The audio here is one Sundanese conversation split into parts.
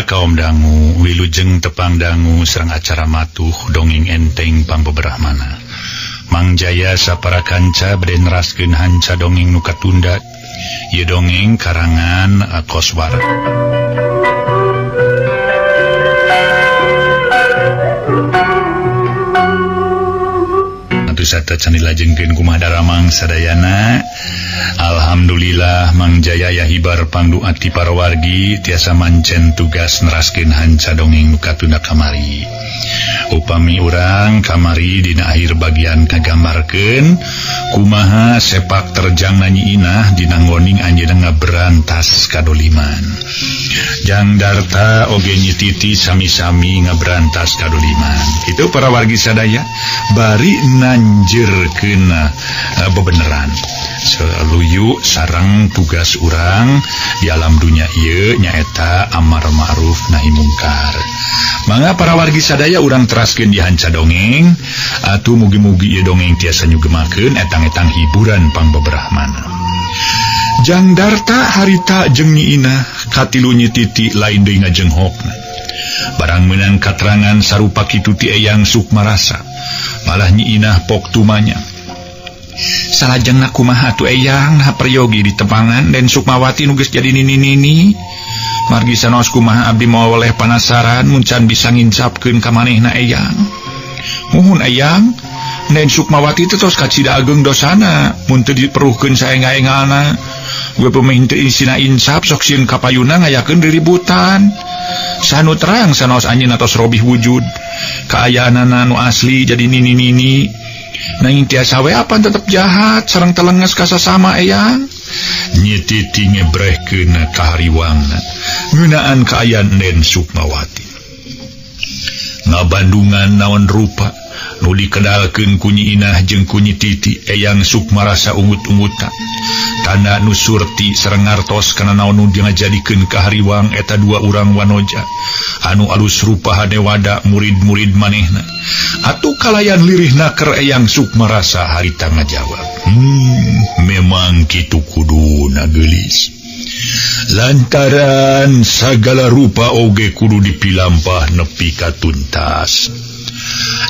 Para kaum dangu, wilujeng tepang dangu serang acara matuh dongeng enteng pangbeberahmana. Mang Jaya sapara kanca beden raskeun hanca dongeng nu katunda. Ieu dongeng karangan Koswara. Sata can dilajengkeun kumaha daramang sadayana. Alhamdulillah Mang Jaya yahibar pangduati para wargi tiasa mancen tugas neraskeun hanca dongeng nu katunda kamari. Upami urang kamari dina akhir bagian kagambarkeun kumaha sepak terjang Nyi Inah dina ngoning anjeunna ngaberantas kadoliman. Jang Darta oge Nyi Titi sami-sami ngaberantas kadoliman. Itu para wargi sadaya bari nanjeurkeun bebeneran. Saluyu sareng tugas urang di alam dunya ieu nyaeta amar ma'ruf nahi mungkar. Mangga para wargi sadaya urang teraskeun di hanca dongeng atuh mugi-mugi ieu dongeng tiasa nyugemakeun etang-etang hiburan pangbeberahmana. Jang Darta harita jeung Nyi Inah katilu Nyi Titi lain deui ngajenghokna. Barang meunang katerangan sarupa kitu ti Eyang Sukmarasa, malah Nyi Inah pok tumanya. Salajengna kumaha atuh Eyang haperyogi di tepangan dan Sukmawati nu geus jadi nini-nini. Margi sanos kumaha abdi moal oleh panasaran mun can bisa nginsapkeun ka manehna Eyang. Muhun Eyang, Den Sukmawati teh tos kacida ageng dosana mun teu diperuhkeun saenga-engalna. Gue pemain teu isina insap sok sieun kapayuna ngayakeun riributan. Sanu terang sanos anjeunna tos robih wujud. Kaayaanana nu asli jadi nini-nini. Nanging tiasa we apan tetep jahat sareng telenges ka sasama Eyang. Nyi Titi ngebrehkeun kahariwangna ngeunaan kaayaan Den Sukmawati. Ngabandungan naon rupa nu dikenalkeun ku Nyi Inah jeung ku Nyi Titi Eyang Sukmarasa ungut-ungutan. Tanda nu surti sareng ngartos kana naon nu ngajadikeun kahariwang eta dua urang wanoja anu alus rupa hadewada murid-murid manehna. Atuh kalayan lirihna keur Eyang Sukmarasa harita ngajawab. Memang kitu kuduna geulis. Lantaran sagala rupa oge kudu dipilampah nepi ka tuntas.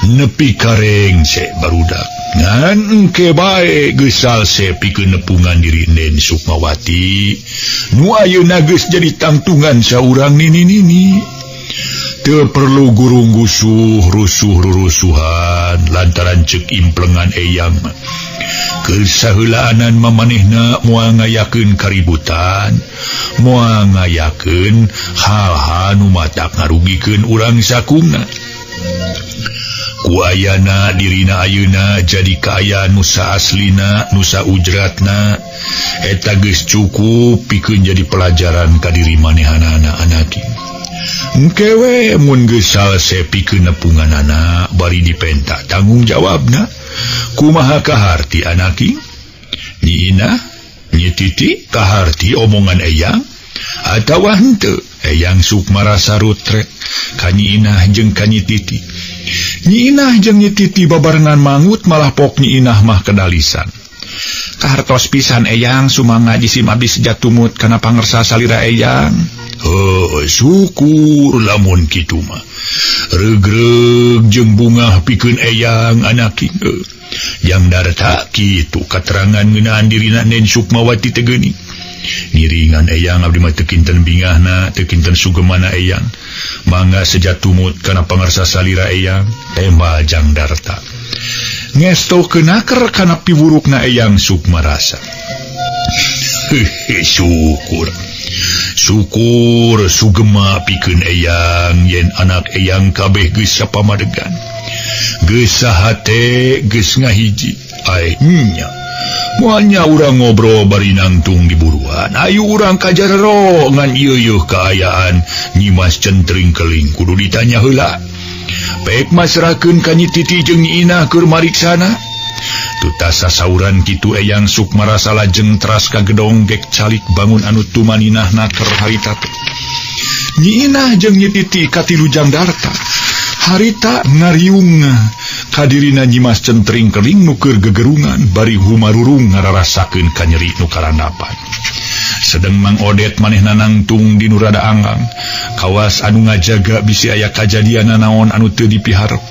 Nepi kareng se barudak. Ngan engke bae geus salse pikeun nepungan diri Den Sukmawati. Nu ayeuna geus jadi tangtungan saurang nini-nini. Teu perlu gurung gusuh rusuh-rusuhan lantaran ceuk implengan Eyang. Kesaheulaanan mamanehna moal ngayakeun kaributan, moal ngayakeun hal-hal nu matak ngarugikeun urang sakumna. Ku ayana dirina ayeuna jadi kaayaan nusa aslina, nusa ujratna, eta geus cukup pikeun jadi pelajaran ka diri manehanana anaki. Engkewe mun geus salse pikeun nepunganana bari dipenta tanggung jawabna. Kumaha kaharti anaki? Nyi Inah, Nyi Titi kaharti omongan Eyang? Atawa henteu Eyang Sukmarasa rutret ka Nyi Inah jeung ka Nyi Titi? Nyi Inah jeung Nyi Titi babarengan mangut malah pok Nyi Inah mah kedalisan. Kahartos pisan Eyang sumangga jisim abdi sejatumut kana pangersa salira Eyang. Syukur lamun kitu mah. Regreg jeung bungah pikeun Eyang anaki. Yang Darta kitu katerangan ngeunaan dirina Den Sukmawati teh geuning. Niringan Eyang abdi mah teu kinten bingahna, teu kinten sugemana Eyang. Mangga sejatumut kana pangarsa salira Eyang, tembal Jang Darta. Ngestokeunaker kana piwurukna Eyang Sukmarasa. Syukur sugema pikeun Eyang yen anak Eyang kabeh geus sapamadegan. Geus sahate geus ngahiji. Nya. Moalnya urang ngobrol bari nangtung di buruan. Ayo urang kajarero ngan ieu kaayaan Nyimas Centring Keling kudu ditanya heula. Pek masrakeun ka Nyi Titi jeung Nyi Inah keur mariksana. Tutas sasauran kitu Eyang Sukmarasa lajeng teras ka gedong gek calik bangun anu tumaninahna keur harita teh. Nyi Inah jeung Nyi Titi katilu Jang Darta harita ngariung kadirina Nyimas Centring Keling nu keur gegerungan bari humarurung ngararasakeun ka nyeri nu karandapan. sedang Mang Odet manehna nangtung di nurada anggang kawas anu ngajaga bisi aya kajadian naon anu teu dipiharep,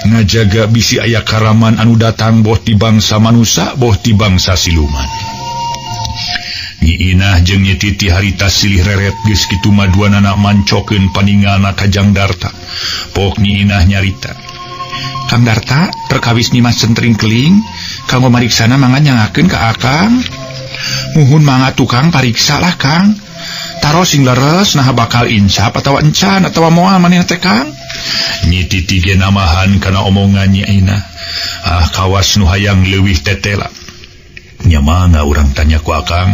ngajaga bisi aya karaman anu datang boh ti bangsa manusia boh ti bangsa siluman. Nyi Inah jeung Nyi Titi harita silih reret geus kitu maduanana mancokeun paningalna ka Jang Darta. Pok Nyi Inah nyarita, "Kang Darta, terkawis Nyimas Centring Keling, kanggo mariksana mangga nyangakeun ka Akang. Muhun mangga tukang pariksa lah Kang. Taro sing leres nah bakal insap atawa encan atawa moal maneh teh Kang." Nyi Titi ge namahan kana omongan Nyi Inah. Kawas nu hayang leuwih tetela. Nya mangga urang tanya ku Akang.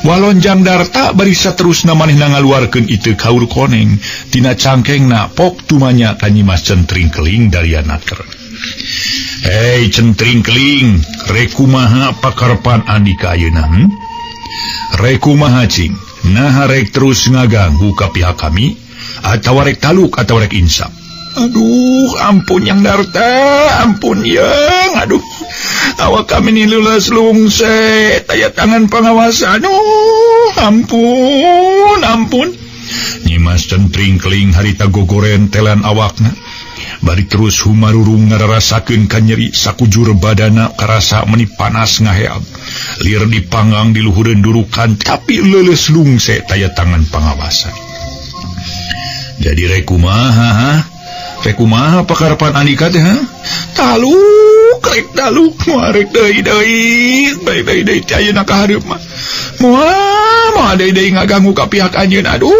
Walon Jang Darta barisa terusna manehna ngaluarkeun iteu kaur koneng tina cangkengna pok tumanya ka Nyimas Centring Keling darianaker. "Hei Centring Keling, rek kumaha pakarepan Andika ayeuna? Rek kumaha cing? Nah rek terus ngaganggu ka pihak kami atawa rek taluk atawa rek insap?" "Aduh, ampun Jang Darta, ampun Yang, aduh. Awak kami ni lulas lungse, taya tangan pengawasan. Ampun, ampun." Nyimas Centring Keling harita gogoren telan awakna. Bari terus humarurung ngararasakeun ka nyeri sakujur badana karasa meni panas ngaheab. Lieur dipanggang di luhureun durukan tapi leuleus lungse taya tangan pengawasan. Jadi rek kumaha pakarepan Andika teh? "Taluk, rek taluk, moal rek deui ayeuna ka hareup mah. Moal deui ngaganggu ka pihak anjeun. Aduh,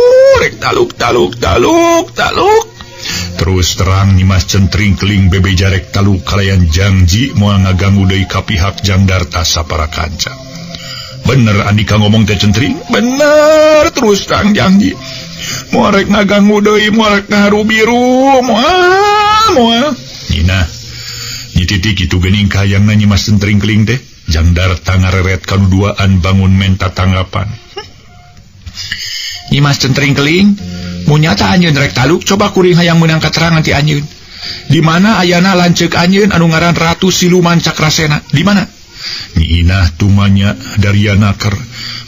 rek taluk. Terus terang Nyimas Centring Keling bebeja rek taluk kalayan janji moal ngaganggu deui ka pihak Jang Darta sapara kanca. "Bener Andika ngomong teh Centring? Bener, terus terang janji. Moal rek ngaganggu deui, moal rek ngaharu biru, moal." Nyi Titi kitu geuning kayangna Nyimas Centring Keling teh. Jang Darta ngareret kanuduaan bangun menta tanggapan. "Nyimas Centring Keling, mun nyata anjeun rek taluk, coba kuring hayang meunang katerangan ti anjeun. Di mana ayana lanceuk anjeun anu ngaran Ratu Siluman Cakrasena? Di mana?" Nyi Inah tumanya darianaker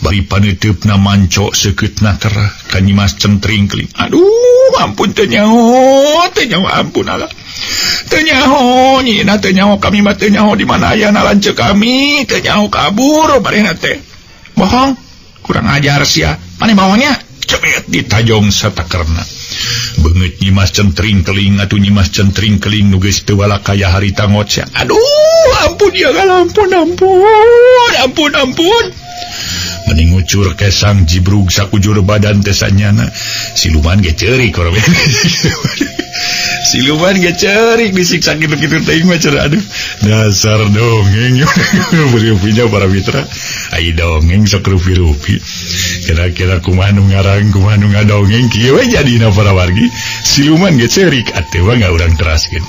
bari paneteupna manco seukeutna ker ka Nyimas Centring Keling. "Aduh, ampun teu nyaho, ampun Allah. Teu nyaho, Nyi Inah teu nyaho, kami mah teu nyaho di mana ayana lanceuk kami, teu nyaho kabur marehna teh. Bohong, kurang ajar sia. Maneh bawangnya?" Cepet ditajong satakerna. Beungeut Nyimas Centring Keling atuh Nyimas Centring Keling nu geus teu walak kaya harita ngoceh. "Aduh, ampun ya gal, ampun. Mending ngucur kesang jibrug sakujur badan teh sanyana. Siluman ge ceurik korban. Siluman ge ceurik disiksa kitu-kitu teuing mah cenah. Aduh, dasar dongeng. Beureupina para mitra. Ai dongeng sok rupi-rupi. Kira-kira kumaha nu ngarang, kumaha nu ngadongeng kieu we jadina para wargi. Siluman ge ceurik atuh mah urang teraskeun.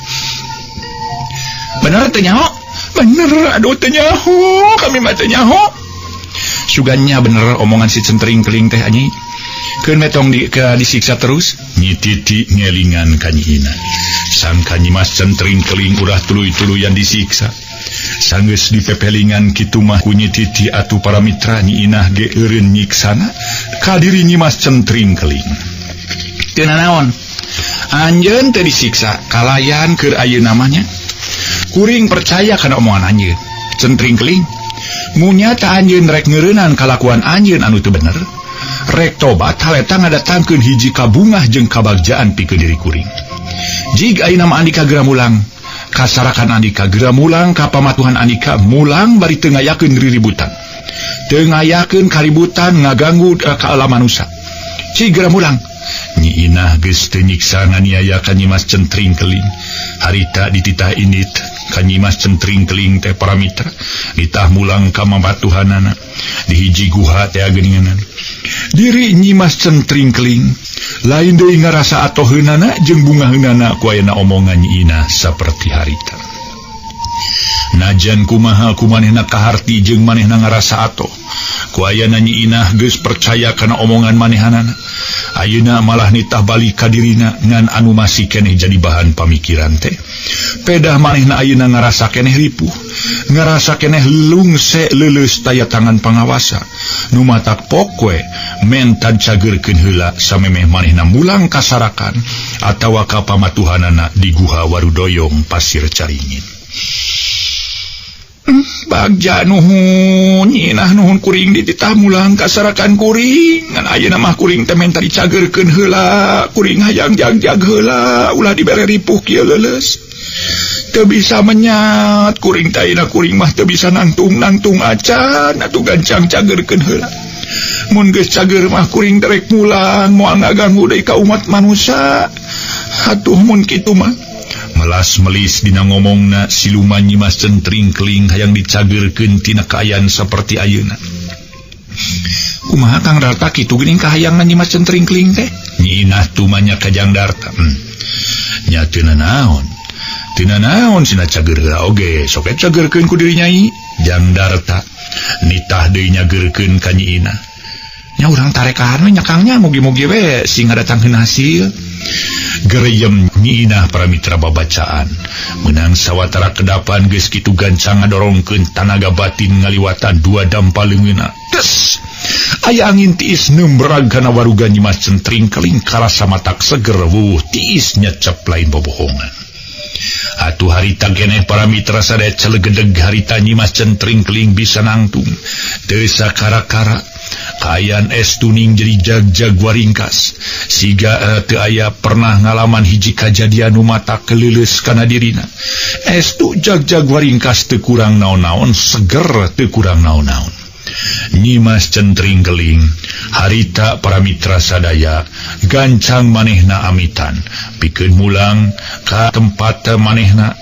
"Bener teu nyaho? Bener, aduh teu nyaho, kami mah teu nyaho." Sugannya bener omongan si Centring Keling teh anyi. Keun metong disiksa terus. Nyi Titi ngelingan ka Nyi Inah. Sangka Nyimas Centring Keling urah tuluy-tuluyan disiksa. Sanggeus dipepelingan kitu mah ku Nyi Titi atuh para mitra Nyi Inah ge eureun nyiksana ka diri Nyimas Centring Keling. "Teu nanaon, anjeun teu disiksa kalayan keur ayeuna mah nya. Kuring percaya kana omongan anjeun. Centring Keling, munya ta anjeun rek ngeureunaan kalakuan anjeun anu teu bener, rek tobat haleta ngadatangkeun hiji kabungah jeung kabagjaan pikeun diri kuring. Jig ayeuna mah Andika geura mulang, kasarakan Andika geura mulang ka pamatuhan Andika mulang bari teu ngayakeun riributan. Teu ngayakeun kaributan ngaganggu ka alam manusia. Cig geura mulang." Nyi Inah geus teu nyiksa nganiaya ka Nyimas Centring Keling. Harita dititah indit ka Nyimas Centring Keling teh para mitra, ditah mulang ka mambatuhanana di hiji guha teh geuninganan. Diri Nyimas Centring Keling lain deui ngarasa atoheunana jeung bungaheunana ku ayeuna omongan Nyi Inah saperti harita. Najan kumaha kumanehna kaharti jeung manehna ngarasa atoh, ku ayeuna Nyi Inah geus percaya kana omongan manehanana. Ayeuna malah nitah balik ka dirina ngan anu masih keneh jadi bahan pamikiran teh. Pedah manehna ayeuna ngarasa keneh ripuh, ngerasa keneh lungse leuleus taya tangan pangawasa nu matak pokwe mentad cagerkeun heula samemeh manehna mulang kasarakan atawa ka pamatuhanana di Guha Warudoyong Pasir Caringin. Bagja nuhun nyinah nuhun kuring dititah mulang kasarakan kuring ngan ayeuna mah kuring teh menta dicagerkeun heula kuring hayang jag-jag heula ulah dibere ripuh kieu leuleus teu bisa menyat kuring teh ayeuna kuring mah teu bisa nangtung acan atuh gancang cagerkeun heula mun geus cager mah kuring derek mulang moal ngaganggu deui ka umat manusia atuh mun kitu mah melas melis dina ngomongna siluman Nyimas Centring Keling hayang dicagerkeun tina kaayaan saperti ayeuna. Kumaha Kang Darta kitu geuning kahayangan Nyimas Centring Keling teh? Nyi Inah tumanya ka Jang Darta. Nya teu naon. Teu naon sina cager heula oge, sok cagerkeun ku diri Nyai. Jang Darta nitah deui nyageurkeun ka Nyi Inah. Nya urang tarekaan we nyakangnya mugi-mugi we sing ngadatangkeun hasil. Gereyem Nyi Inah para mitra babacaan menang sawatara kedapan geus kitu gancang ngadorongkeun tanaga batin ngaliwatan dua dampaleungeunna tes aya angin tiis nembrag kana waruga Nyimas Centring Keling karasa matak seger wuh tiis nyecep lain bobohongan. Atuh harita keneh para mitra sadaya celegedeg harita Nyimas Centring Keling bisa nangtung teu sakara-kara kaayaan estuning jadi jag-jag waringkas siga teu aya pernah ngalaman hiji kajadian nu matak keleuleus kana dirina estu jag-jag waringkas teu kurang naon-naon seger teu kurang naon-naon. Nyimas Centring Keling harita para mitra sadaya gancang manehna amitan pikeun mulang ka tempat manehna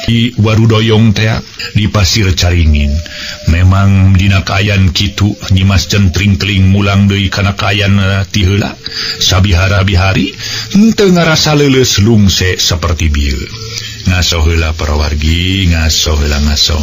di Warudoyong teh di Pasir Caringin. Memang dina kaayaan kitu Nyimas Centring Keling mulang deui kana kaayaan ti heula sabihara-bihari henteu ngarasa leuleus lungse saperti bieu. Ngaso heula para wargi, ngaso heula ngaso.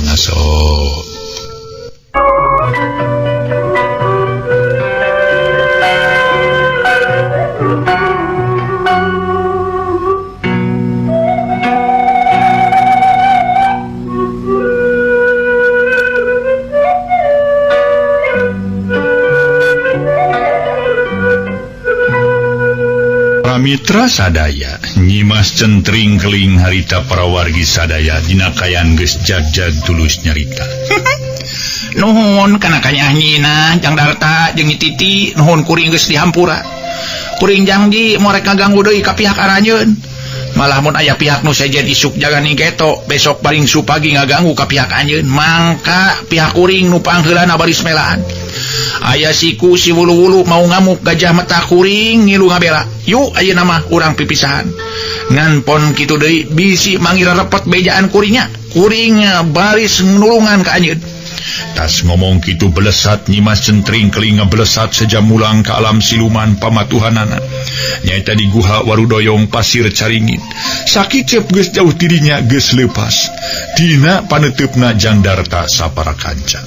Mitra sadaya Nyimas Centring Keling harita para wargi sadaya dina kaayaan geus jag-jag tulus nyarita. Nuhun kana kanya Nyina Jang Darta jeung Nyi Titi nuhun kuring geus dihampura. Kuring janji morek ngaganggu deui ka pihak aranjeun. Malah mun aya pihak nu sejen isuk jagani geto besok paling supagi ngaganggu ka pihak anjeun mangka pihak kuring nu pangheulana baris melaan. Aya siku si wulu-wulu mau ngamuk gajah mata kuring ngilu ngabela. Yuk ayeuna mah urang pipisahan. Ngan pon kitu deui bisi mangira repot bejaan kuringnya. Kuring baris nulungan ka anjeun. Tas ngomong kitu belesat Nyimas Centring Keling belesat saja mulang ke alam siluman pamatuhanana. Nyaita di Guha Warudoyong Pasir Caringin. Sakicep geus jauh dirinya geus leupas. Dina paneteupna Jang Darta sapara kanca.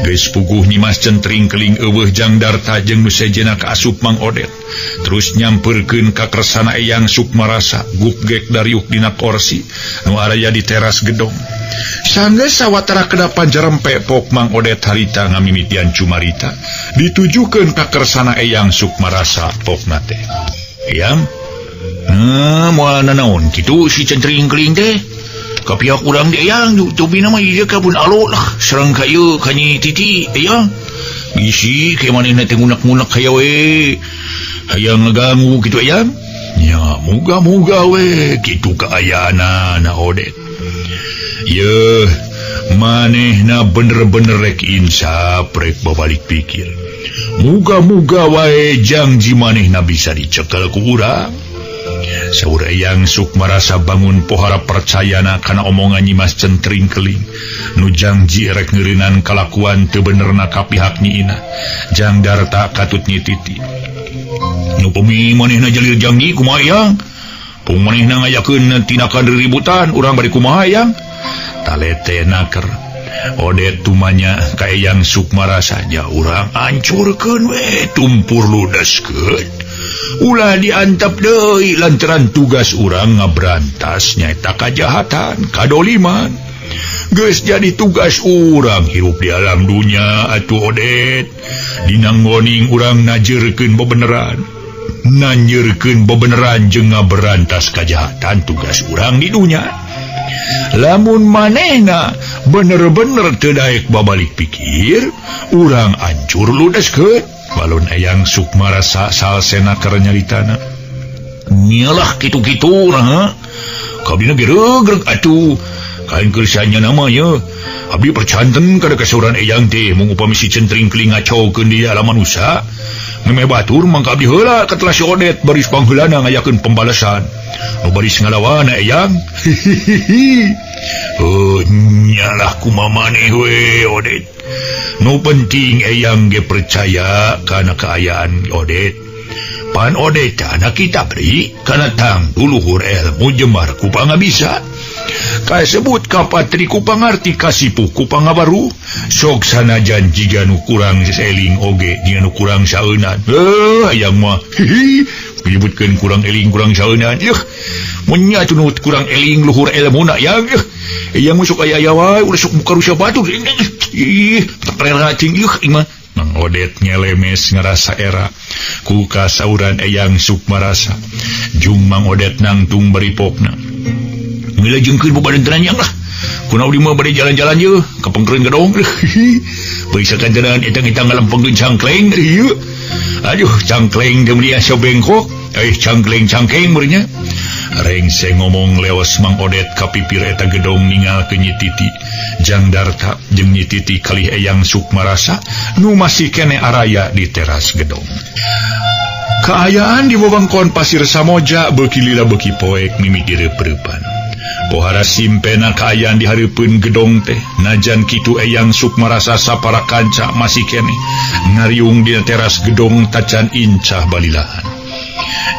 Geus puguh Nyimas Centring Keling eueuh Jang Darta jeung nu sejena ka asup Mang Odet. Terus nyamperkeun ka kersana Eyang Sukmarasa gupgek dariuk dina kursi nu aya di teras gedong. Sanggeus sawatara kedapan jerempe pok Mang Odet harita ngamimitian cumarita ditujukeun ka kersana Eyang Sukmarasa pokna teh. Eyang, moal nanaon kitu si Centring Keling teh? Ka pihak urang di Eyang tubina mah ieu kabun alo lah sareng ka ieu ka Nyi Titi Eyang. Bisi ke manehna teh ngunak-ngunak kaya we. Hayang ngaganggu kitu Eyang. Nya muga-muga we kitu kaayaana na Odet. Yeuh, manehna bener-bener rek insap rek babalik pikir. Muga-muga wae janji manehna bisa dicekel ku urang. Saur Eyang Sukmarasa bangun pohara percayana kana omongan Nyimas Centring Keling nu janji rek ngeureunan kalakuan teu benerna ka pihak Nyi Inah. Jang Darta katut Nyi Titi. Nu pemi manehna jalir janji kumaha Eyang? Pung manehna ngayakeun tindakan ributan urang bari kumaha Eyang? Talete naker Odet tumanya ka Eyang Sukmarasa nya urang hancurkeun we tumpur ludeskeun. Ulah diantap deui lantaran tugas urang ngabrantas nyaeta kajahatan, kadoliman. geus jadi tugas urang hirup di alam dunia atuh Odet. Dina ngoning urang najeurkeun bebeneran. Nanjeurkeun bebeneran jeung ngaberantas kajahatan tugas urang di dunia. Lamun manehna bener-bener teu daek babalik pikir, urang ancur ludeskeun. Balon Eyang Sukmarasa salsena keur nyaritana. Nyalah kitu-kitu nah. Kabina geregreg atuh. Kain kersanya namanya. Abdi percanten kada kasauran Eyang teh mung upami si centring keling ngacokeun di halaman usa. Meme batur mangka abdi heula ka telah si Odet baris pangheulana ngayakeun pembalasan. Nu baris ngalawan Eyang. Nyalah kumaha maneh we Odet. Nu penting Eyang ge percaya kana kaayaan Odet. Pan Odet anak kita beri kana tang duluhur ilmu jemar ku pangabisa. Kasebut kapatri ku pangarti kasipuh ku pangabaru. Sok sanajan jiga nu kurang eling oge jeung nu kurang saeunan. Hayang mah menyebutkeun kurang eling kurang saeunan. Mun nya atuh kurang eling luhur ilmuna yang yang masuk aya wae ulah sok buka rusa batur. Tak rela cing imah. Mang Odet nyelemes ngerasa era ku kasauran Eyang Sukmarasa. Jung Mang Odet nangtung baripokna. Ngilajengkeun bebadentenan yang lah. Kunaon di mah bade jalan-jalan ye ka pengkereun gedong. Bisa kantenan etang-etang ngalampengkeun cangkleng ieu. Aduh, cangkleng teh meuli asa bengkok. Cangkleng cangkeng meureunnya. Rengse ngomong leos Mang Odet ka pipir eta gedong ningalkeun Nyi Titi. Jang Darta jeung Nyi Titi kalih Eyang Sukmarasa nu masih kene araya di teras gedong. Kaayaan di wewengkon Pasir Samoja beuki lila beuki poek mimiti reup-reupan. Pohara simpena kaayaan di hareupeun gedong teh. Najan kitu Eyang Sukmarasa sapara kanca masih kene ngariung di teras gedong tacan incah balilahan.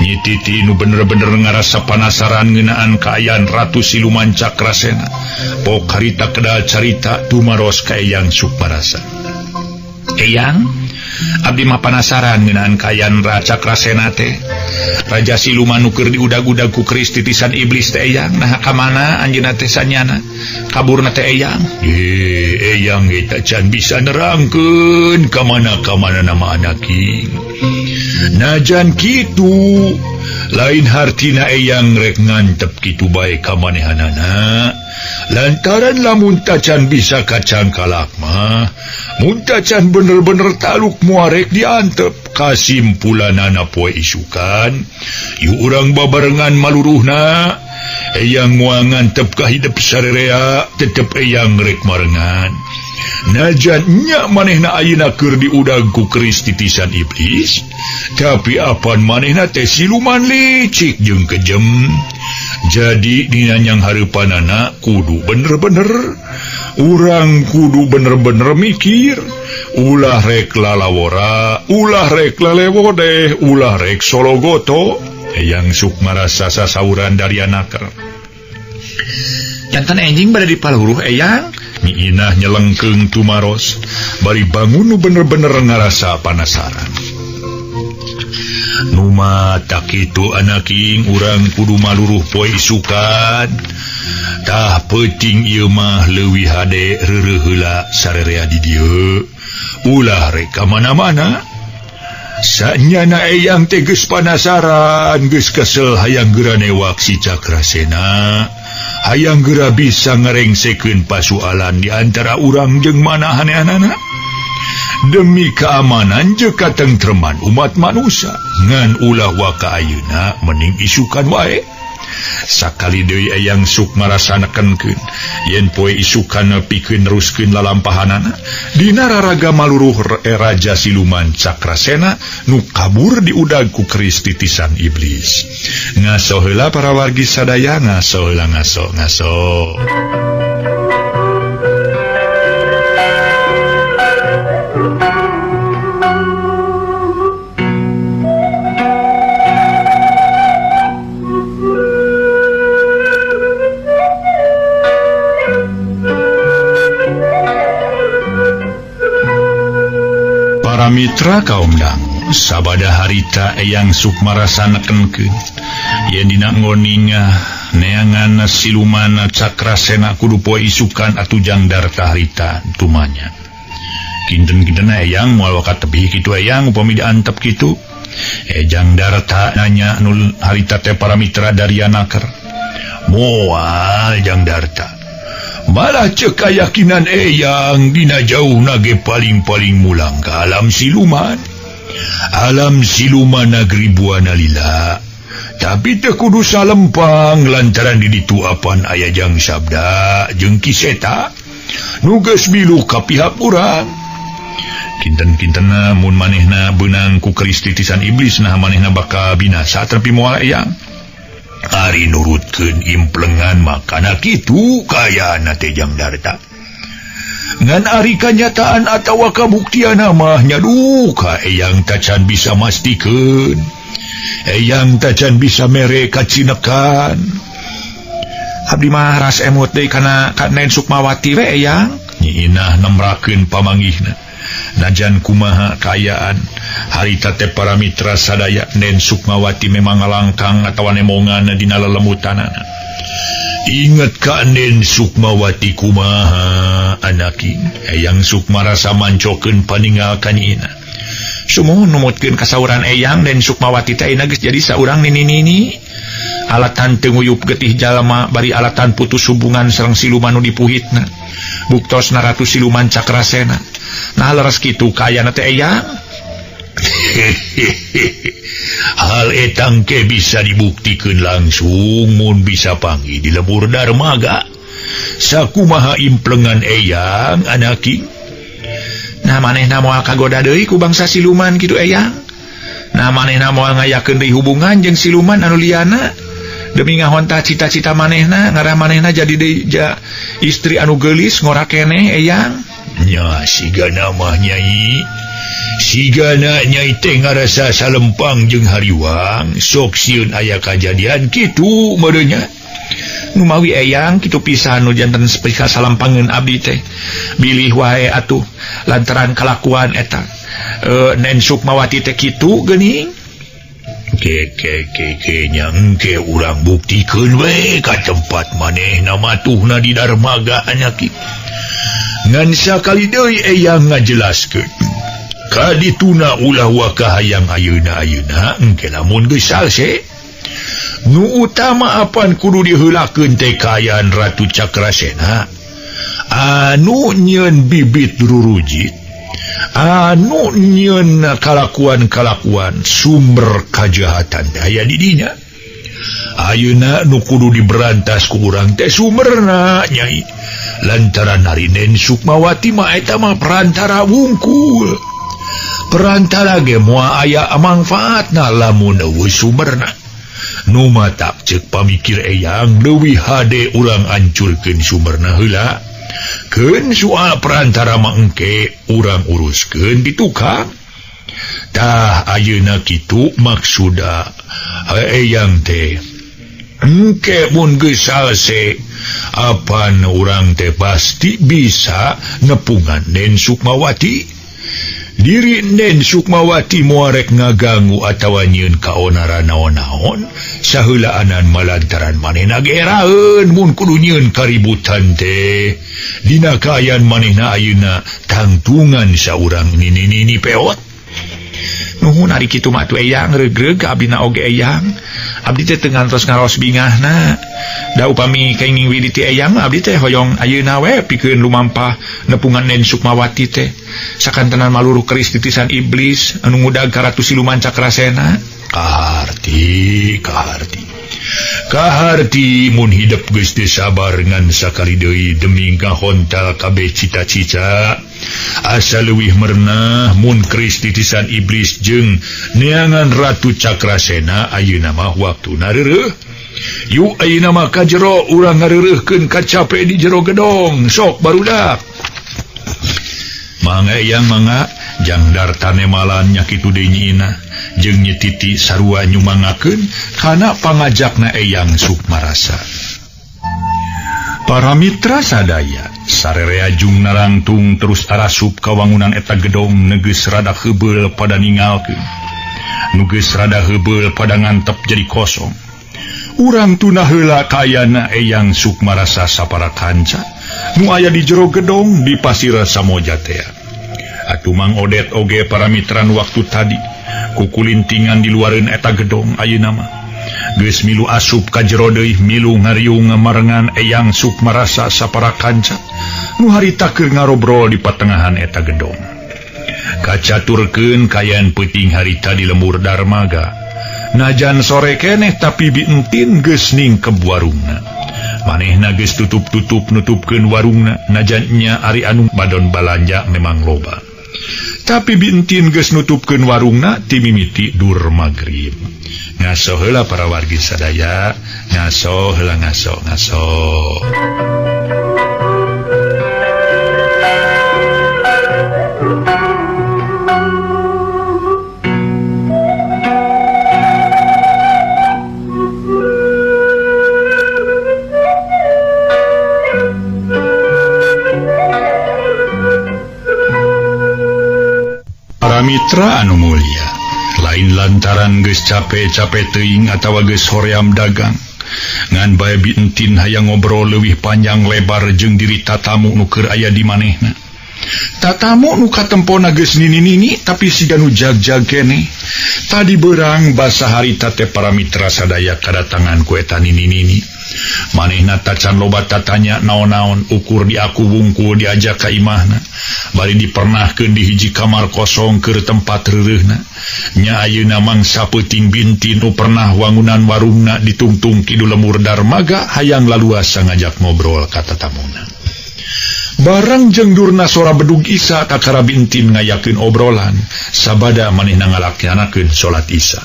Nyi Titi nu bener-bener ngarasa panasaran ngeunaan kaayaan Ratu Siluman Cakrasena. Pok harita kedal carita tumaros ka Eyang Sukmarasa. Eyang, abdi mah panasaran ngeunaan kaayaan Raja Cakrasena teh. Raja Siluman nu keur diudag-udag ku keris titisan iblis teh Eyang. Nah ka mana anjeunna teh sanyana? Kaburna teh Eyang. Eyang ge teh can bisa nerangkeun ka mana nama anaking. Najan kitu lain hartina Eyang rek ngantep kitu bae ka manehanana. Lantaran lamun tacan bisa kacang kalak mah mun tacan bener-bener taluk muarek diantep kasimpulanana poe isukan yu urang babarengan maluruhna. Eyang moal ngantep ka hidep sarerea tetep Eyang rek marengan. Najan nya manehna ayeuna keur diudag ku keris titisan iblis, tapi apan manehna teh siluman licik jeung kejem. Jadi dina nyang hareupanana kudu bener-bener urang kudu bener-bener mikir, ulah rek lalawora, ulah rek lalewodeh, ulah rek sologoto. Eyang Sukmarasa sasauran dari anaker. Jantan enjing bade di paluruh Eyang. Nyi Inah nyelengkeung tumaros bari bangun nu bener-bener ngarasa panasaran. Nu mah tak kitu anaking urang kudu maluruh poe isukan. Tah peuting ieu mah leuwih hade reureuh heula sarerea di dieu. Ulah rek ka mana-mana. Sanyana Eyang teh geus panasaran, geus kesel hayang geura newak si Cakrasena. Hayang geura bisa ngarengsekeun pasualan di antara urang jeung manahaneanana. Demi keamanan jeung katentreman umat manusia, ngan ulah waka ayeuna mending isukan wae. Sakali deui Eyang Sukmarasa nekenkeun yen poe isukan pikeun neruskeun lalampahanana dina raraga maluruh Raja Siluman Cakrasena nu kabur diudag ku keris titisan iblis. Ngaso heula para wargi sadaya, ngaso heula ngaso. Para mitra kaum dangu, sabada harita Eyang Sukmarasa nekenkeun yen dina ngoninga neangan siluman Cakrasena kudu poe isukan atujang darta harita tumanya kinten-kinten eyang moal wakat tebih kitu eyang upami diantep kitu ejang darta nanya nul harita teh para mitra dari anaker moal jang darta malah cek keyakinan eyang dina jauh nage paling-paling mulang ke alam siluman negeri Buana Lila tapi teu kudu salempang lantaran di ditu apan aya jang sabda jeung kiseta nu geus milu ka pihak urang kinten-kintena mun manehna beunang ku keris titisan iblis nah manehna bakal binasa tapi moal eyang ari nurutkeun implengan makana kitu kayana teh jang darta ngan ari kanyataan atawa kabuktian mah nyaduh ka eyang tacan bisa mastikeun eyang tacan bisa mere kacinekan abdi mah ras emot deui kana Nen Sukmawati we eyang nyiinah nemrakeun pamanggihna najan kumaha kaayaan harita teh para mitra sadaya Nen Sukmawati memang ngalangkang atawa nemongan dina lelemutanana inget ka Nen Sukmawati kumaha anaking eyang Sukma rasa mancokeun paninggalkan ina sumuhun numutkeun kasauran eyang Nen Sukmawati teh ina geus jadi saurang nini alatan teu nguyup getih jalma bari alatan putus hubungan sareng siluman nu dipuhitna buktosna Ratu Siluman Cakrasena nah leres kitu kayana teh eyang hal etang ke bisa dibuktikan langsung mun bisa panggil di lembur darmaga sakumaha implengan eyang anaking nah manehna moal kagoda deui ku bangsa siluman kitu eyang nah manehna moal ngayakeun deui hubungan jeung siluman anu liana demi ngahonta cita-cita manehna ngarah manehna jadi deui istri anu geulis ngora keneh eyang nya sigana mah nyai sigana nyai teh ngarasa salempang jeung hariwang sok sieun aya kajadian kitu modenya nu mawi eyang kitu pisan nu janten spika salampangeun abdi teh bilih wae atuh lantaran kalakuan eta Nen Sukmawati teh kitu geuning ke nya engke urang buktikeun we ka tempat manehna matuhna di darmaga anya kitu ngan sakali deui eyang ngajelaskeun kadituna ulah wakah hayang ayeuna engke lamun geus salse nu utama apan kudu diheulakeun teh kaayaan Ratu Cakrasena anu nyieun bibit rurujit anu nyieun kalakuan sumber kajahatan aya di dinya ayeuna nu kudu diberantas ku urang teh sumberna nyai lantaran hari Nen Sukmawati mah eta mah perantara wungkul perantara ge moal aya mangfaatna lamun eueuh sumberna nu matak ceuk pamikir eyang leuwih hade urang ancurkeun sumberna heula keun soal perantara mah engke urang uruskeun di tukang tah ayeuna kitu maksuda eyang teh engke mun geus salse apan urang teh pasti bisa nepungan Nen Sukmawati diri Nen Sukmawati moarek ngaganggu atawa nyieun kaonaran naon-naon saheulaanan malantaran manehna geeraeun mun kudu nyieun kaributan teh dina kaayaan manehna ayeuna tangtungan saurang nini peot nuhun ari kitu mah atuh eyang regreg ka abdina oge eyang abdi teh teu ngantos ngaros bingahna da upami kainging widi ti eyang abdi teh hoyong ayeuna we pikeun lumampah nepungan Nen Sukmawati teh sakantenan maluruh keris titisan iblis anu ngudag ka Ratu Siluman Cakrasena kaharti mun hidup geus teu sabar ngan sakali deui demi ngahontal kabeh cita-cita asa leuwih merenah mun keris titisan iblis jeung neangan Ratu Cakrasena ayeuna mah waktuna reureuh yu ayeuna mah ka jero urang ngareureuhkeun kacape di jero gedong sok barudak mangga eyang mangga jang dartane malan nya kitu deui nyiina jeung nyetiti sarua nyumangakeun kana pangajakna eyang Sukmarasa para mitra sadaya sarerea jung narangtung terus arasup ka wangunan eta gedong negeus rada heubeul pada ningalkeun nu geus rada heubeul pada ngantep jadi kosong urang tuna heula kayana Eyang Sukmarasa sapara kanca nu aya di jero gedong di Pasir Samoja tea. Atuh Mang Odet oge paramitran waktu tadi kukulintingan di luareun eta gedong ayeuna mah geus milu asup ka jero deui milu ngariung ngamarengan Eyang Sukmarasa sapara kanca nu harita keur ngarobrol di patengahan eta gedong. Kacaturkeun kayaan peuting harita di lembur darmaga. Najan sore keneh tapi bi entin geus ningkep warungna. Manehna geus tutup-tutup nutupkeun warungna najannya ari anu badon balanja memang loba. Tapi bi entin geus nutupkeun warungna ti mimiti dur magrib. Ngaso heula para wargi sadaya, ngaso heula ngaso. Mitra anu mulia, lain lantaran geus capek-capek teuing atawa geus hoream dagang ngan bae bi entin hayang ngobrol leuwih panjang lebar jeung diri tatamu nu keur aya di manehna. Tatamu nu katempona geus nini-nini tapi siga nu jag-jag keneh. Tadi beurang basa harita teh para mitra sadaya kadatangan ku eta nini-nini. Manehna tacan loba tatanya naon-naon ukur di aku wungkul diajak ka imahna bari dipernahkeun di hiji kamar kosong keur tempat reureuhna nya ayeuna mangsa peuting binti nu pernah wangunan warungna ditungtung kidul lembur darmaga hayang laluasa ngajak ngobrol ka tatamuna. Barang jeung durna sora bedug Isya takara bintin ngayakeun obrolan sabada manehna ngalaksanakeun salat Isya.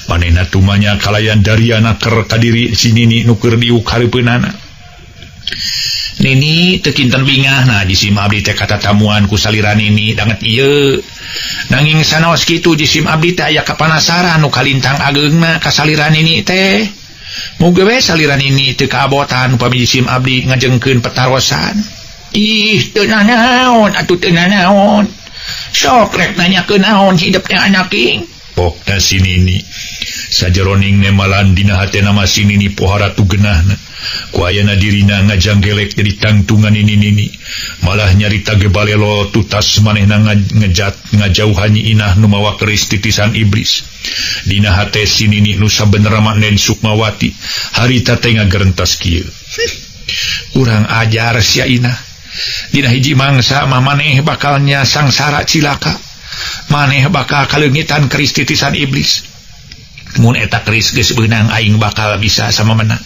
Manehna tumanya kalayan dariana keur kadiri si Nini nu keur diuk hareupeunana. Nini teu kinten bingahna jisim abdi teh katatamuan ku salira Nini danget ieu. Nanging sanaos kitu jisim abdi teh aya kapanasaran nu kalintang ageungna ka salira Nini teh. Muga we salira Nini teu kaabotan upami jisim abdi ngajengkeun petarosan. Ih, teu naon atuh teu naon. Sok rek nanyakeun naon hidup teh anak king. Pokna si Nini sajeroning nemalan dina hatena mah si Nini pohara tugeunahna ku ayana dirina ngajanggelek jadi tangtungan Nini malah nyarita gebalelo tutas manehna ngajauhan inah nu mawa keris titisan iblis dina hate si Nini nu sabenerna mah Nen Sukmawati harita teh ngagerentas kieu. Urang ajar sia inah dina hiji mangsa mah maneh bakalnya sangsara cilaka. Maneh bakal kalengitan keris titisan iblis. Mun eta keris geus beunang aing bakal bisa sama menang.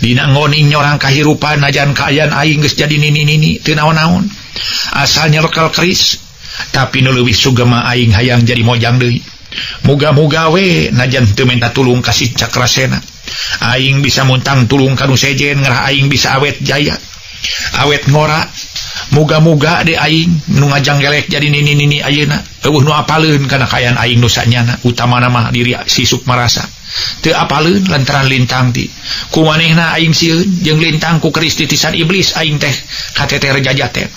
Dina ngoning nyorang kahirupan najan kaayaan aing geus jadi nini-nini teu naon-naon. Asal nyerekal keris, tapi nu leuwih sugema aing hayang jadi mojang deui. Muga-muga we najan teu minta tulung ka si Cakrasena. Aing bisa muntang tulung ka nu sejen ngarah aing bisa awet jaya. Awet ngora. Muga-muga de aing nu ngajanggelek jadi nini-nini ayeuna eueuh nu apaleun kana kaayaan aing nu sanyana utamana mah diri si Sukmarasa teu apaleun lantaran lintang ti ku manehna aing sieun jeung lintang ku keris titisan iblis aing teh kateter jajaten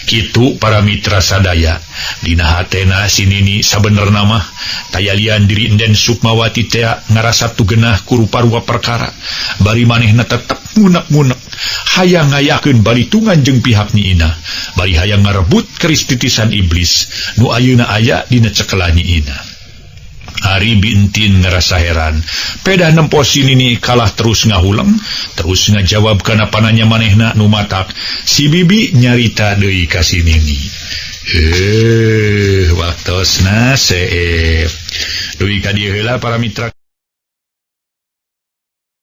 kitu para mitra sadaya dina hatena si Nini sabenerna mah tayalian diri Enden Sukmawati teh ngarasa tugeunah ku rupa-rupa perkara bari manehna tetep ngunek-ngunek hayang ngayakeun balitungan jeung pihak Nyi Inah bari hayang ngarebut keris titisan iblis nu ayeuna aya dina cekelan Nyi Inah. Ari bintin ngerasa heran pedah nempos si Nini kalah terus ngahuleng terus ngajawab kana pananya manehna nu matak si bibi nyarita deui ka si Nini. Waktosna seep duwi ka dieu heula para mitra.